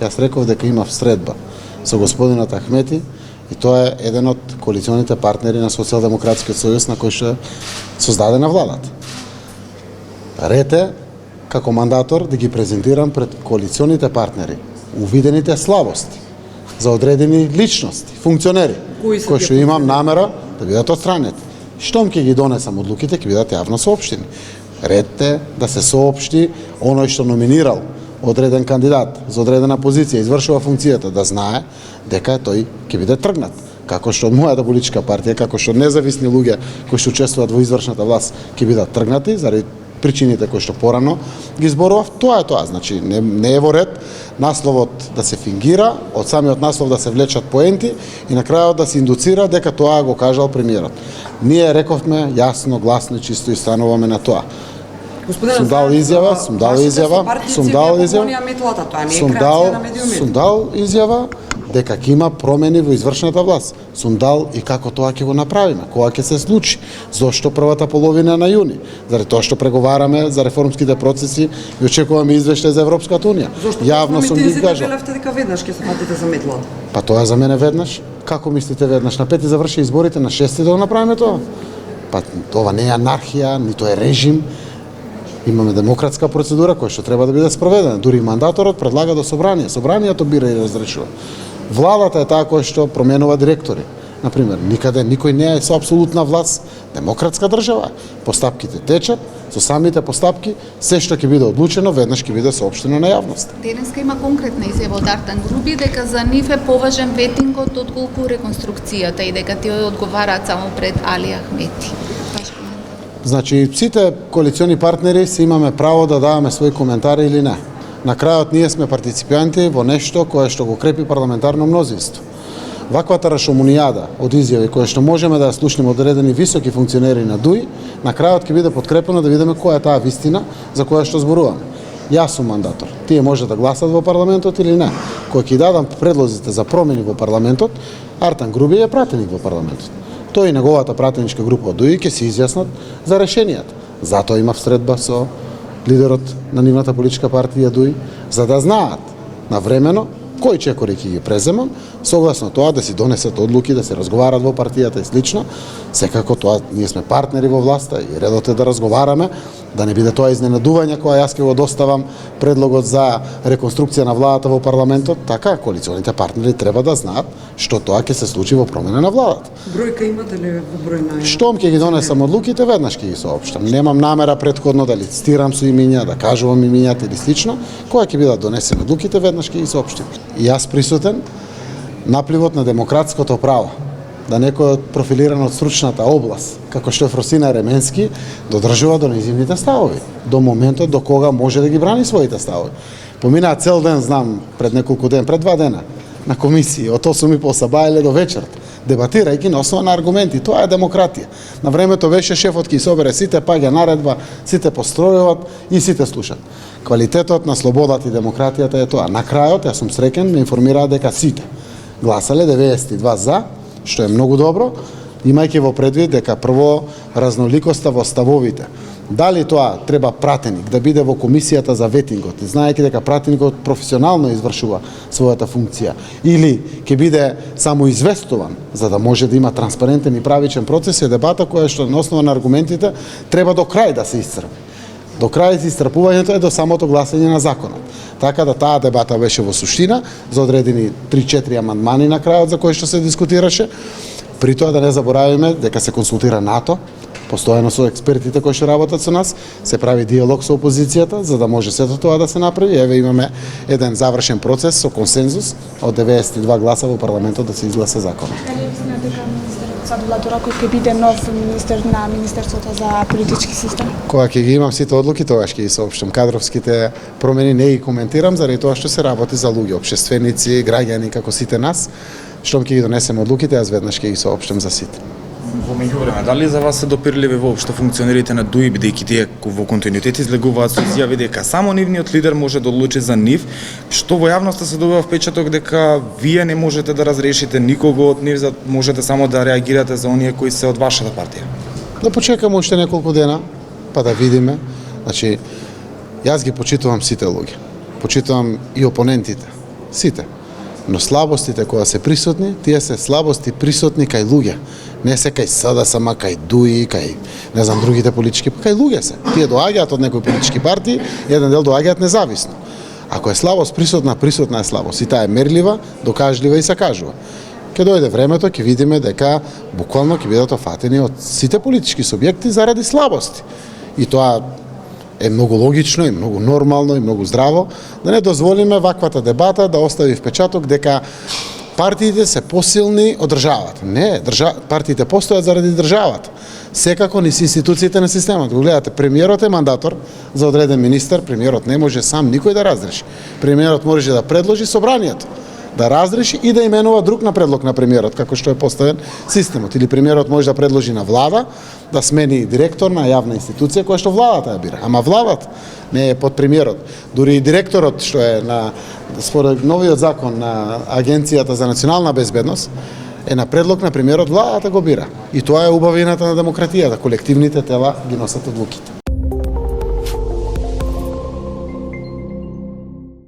Јас реков дека имав средба со господинот Ахмети и тоа е еден од коалиционите партнери на Социјалдемократскиот сојуз на кој што создадена владата. Ред е, како мандатор, да ги презентирам пред коалиционите партнери увидените слабости за одредени личности, функционери, кои што имам намера да бидат отстранети. Штом ќе ги донесам одлуките, ќе бидат јавно соопштени. Ред е да се соопшти оној што номинирал одреден кандидат за одредена позиција, извршува функцијата, да знае дека тој ќе биде тргнат. Како што од мојата политичка партија, како што независни луѓе кои што учествуваат во извршната власт ќе бидат тргнати заради причините кои што порано ги зборував, тоа е тоа. Значи не е во ред насловот да се фингира, од самиот наслов да се влечат поенти и на крајот да се индуцира дека тоа го кажал премиерот. Ние рековме јасно, гласно и чисто и стануваме на тоа. Сум дал изјава дека ќе има промени во извршната власт. Сум дал и како тоа ќе го направиме, кога ќе се случи, зошто првата половина на јуни, заради тоа што преговараме за реформските процеси и очекуваме извештај за Европската унија. Јавно сум ги кажал. Велевте дека веднаш ќе се фатите за метлата. Па тоа за мене веднаш. Како мислите веднаш? На 5 заврши изборите, на 6 да го направиме тоа? Па тоа не е анархија, ниту е режим. Имаме демократска процедура која што треба да биде спроведена. Дури мандаторот предлага до собрание. Собранието бира и разрешува. Владата е таа која што променува директори. Например, никаде никој не е со апсолутна власт. Демократска држава. Постапките течат, со самите постапки се што ќе биде одлучено веднаш ќе биде соопштено на јавност. Денеска има конкретна изјава од Артан Груби дека за нив е поважен ветингот отколку реконструкцијата и дека тие одговараат само пред Али Ахмети. Значи, сите коалициони партнери си имаме право да даваме своји коментари или не. На крајот ние сме партиципанти во нешто кое што го крепи парламентарно мнозинство. Ваквата рашомонијада од изјави која што можеме да ја слушнеме од одредени високи функционери на ДУИ, на крајот ќе биде подкрепено да видиме која е таа вистина за која што зборуваме. Јас сум мандатор. Тие може да гласат во парламентот или не. Кој ќе дадам предлозите за промени во парламентот, Артан Груби е пратеник во парламентот. Тој и неговата пратеничка група од ДУИ ќе се изјаснат за решенијата. Затоа имав средба со лидерот на нивната политичка партија ДУИ, за да знаат навремено кои чекори ќе ги преземам, согласно тоа да си донесат одлуки, да се разговарат во партијата и слично. Секако тоа ние сме партнери во власта и редот е да разговараме, да не биде тоа изненадување кога јас ќе го доставам предлогот за реконструкција на владата во парламентот, така коалиционите партнери треба да знаат што тоа ќе се случи во промена на владата. Бројка имате ли во број на? Штом ќе ги донесам одлуките, веднаш ќе ги соопштам. Немам намера претходно да лицитирам со имиња, да кажувам имињата или слично. Кога ќе бидат донесени одлуките, веднаш ќе ги соопштам. И јас присутен, напливот на демократското право, да некој профилиран од стручната област, како што е Фросина Ременски, додржува до нејзините ставови, до моментот до кога може да ги брани своите ставови. Поминаа цел ден, знам, пред неколку ден, пред 2 дена, на комисии, од 8:30 сабајле до вечерта, дебатирајќи на основа на аргументи. Тоа е демократија. На времето беше шефот ки собере сите, паѓа наредба, сите постројуваат и сите слушат. Квалитетот на слободата и демократијата е тоа. На крајот, јас сум среќен, ме информираа дека сите гласале 92 за, што е многу добро, имајќи во предвид дека прво разноликоста во ставовите. Дали тоа треба пратеник да биде во комисијата за ветингот, знаејќи дека пратеникот професионално извршува својата функција, или ќе биде само известуван за да може да има транспарентен и правичен процес, е дебата која што на основа на аргументите треба до крај да се исцрпи. До крај исцрпувањето е до самото гласање на законот. Така да таа дебата беше во суштина за одредени 3-4 амандмани на крајот за кои што се дискутираше. При тоа да не заборавиме дека се консултира НАТО, постојано со експертите кои што работат со нас, се прави диалог со опозицијата за да може сето тоа да се направи. Еве имаме еден завршен процес со консензус од 92 гласа во парламентот да се изгласа законот. Садулато Раков ќе биде нов министер на Министерството за политички систем? Кога ќе ги имам сите одлуки, тогаш ќе ги соопштам. Кадровските промени не ги коментирам заради тоа што се работи за луѓе, општественици, граѓани како сите нас. Штом ќе ги донесем одлуките, јас веднаш ќе ги соопштам за сите. Во меѓувреме, дали за вас се допирливи воопшто функционерите на ДУИ, бидејќи тие во континуитет излегуваат со изјави дека само нивниот лидер може да одлучи за нив, што во јавноста се добива впечаток дека вие не можете да разрешите никого од нив, можете само да реагирате за оние кои се од вашата партија? Да почекаме уште неколку дена, па да видиме. Значи, јас ги почитувам сите луѓе. Почитувам и опонентите. Сите. Но слабостите кога се присутни, тие се слабости присутни кај луѓе. Не се кај СДСМ, кај ДУИ, кај не знам другите политички, кај луѓе се. Тие доаѓаат од некои политички партии, еден дел доаѓаат независно. Ако е слабост присутна, присутна е слабост. И таа е мерлива, докажлива и се кажува. Ке дојде времето, ќе видиме дека буквално ќе бидат офатени од сите политички субјекти заради слабости. И тоа е многу логично и многу нормално и многу здраво да не дозволиме ваквата дебата да остави впечаток дека партиите се посилни од државата. Не, партиите постојат заради државата. Секако низ институциите на системот. Го гледате, премиерот е мандатор за одреден министер, премиерот не може сам никој да разреши. Премиерот може да предложи собранието да разреши и да именува друг на предлог на премиерот, како што е поставен системот. Или премиерот може да предложи на влада да смени директор на јавна институција која што владата ја бира. Ама владата не е под премиерот. Дури и директорот што е на според новиот закон на Агенцијата за национална безбедност е на предлог на премиерот, владата го бира. И тоа е убавината на демократијата, колективните тела ги носат одлуките.